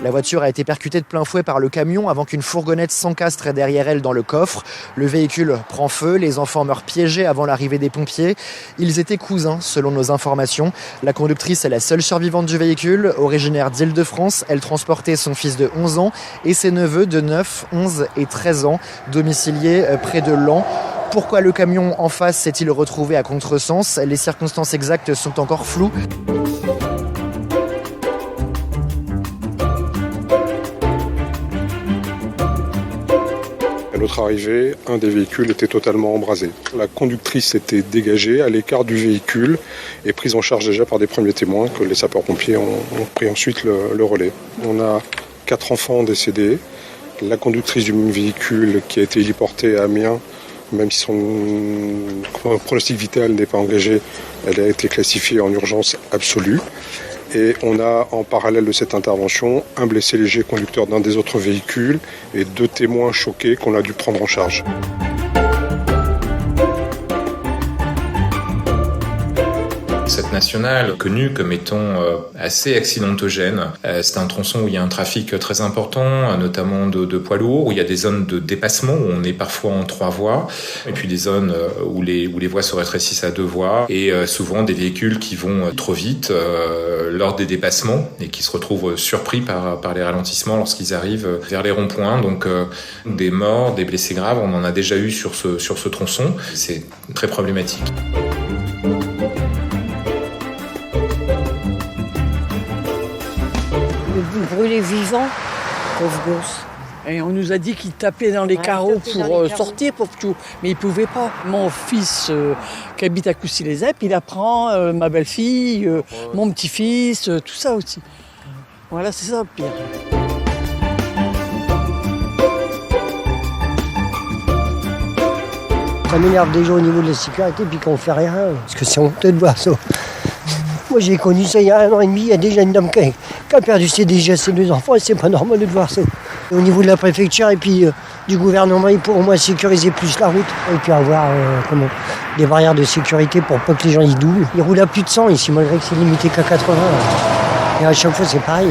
La voiture a été percutée de plein fouet par le camion avant qu'une fourgonnette s'encastre derrière elle dans le coffre. Le véhicule prend feu, les enfants meurent piégés avant l'arrivée des pompiers. Ils étaient cousins, selon nos informations. La conductrice est la seule survivante du véhicule. Originaire d'Île-de-France, elle transportait son fils de 11 ans et ses neveux de 9, 11 et 13 ans, domiciliés près de Laon. Pourquoi le camion en face s'est-il retrouvé à contresens? Les circonstances exactes sont encore floues. À notre arrivée, un des véhicules était totalement embrasé. La conductrice était dégagée à l'écart du véhicule et prise en charge déjà par des premiers témoins que les sapeurs-pompiers ont pris ensuite le relais. On a 4 enfants décédés. La conductrice du même véhicule qui a été héliportée à Amiens, même si son pronostic vital n'est pas engagé, elle a été classifiée en urgence absolue. Et on a, en parallèle de cette intervention, un blessé léger conducteur d'un des autres véhicules et 2 témoins choqués qu'on a dû prendre en charge. Cette nationale, connue comme étant assez accidentogène, c'est un tronçon où il y a un trafic très important, notamment de poids lourds, où il y a des zones de dépassement, où on est parfois en 3 voies, et puis des zones où les voies se rétrécissent à 2 voies, et souvent des véhicules qui vont trop vite lors des dépassements, et qui se retrouvent surpris par les ralentissements lorsqu'ils arrivent vers les ronds-points. Donc des morts, des blessés graves, on en a déjà eu sur ce tronçon. C'est très problématique. Brûlé vivant, pauvre gosse. Et on nous a dit qu'il tapait dans les carreaux pour sortir, pour tout. Mais il ne pouvait pas. Mon fils qui habite à Coucy-les-Eppes, il apprend ma belle-fille, mon petit-fils, tout ça aussi. Voilà, c'est ça le pire. Ça m'énerve déjà au niveau de la sécurité, puis qu'on ne fait rien, parce que c'est honteux de voir ça. Moi j'ai connu ça il y a 1 an et demi, il y a déjà une dame qui a perdu ses 2 enfants et c'est pas normal de voir ça. Au niveau de la préfecture et puis du gouvernement, il faut au moins sécuriser plus la route et puis avoir des barrières de sécurité pour pas que les gens y doublent. Ils roulent à plus de 100 ici malgré que c'est limité qu'à 80. Et à chaque fois c'est pareil.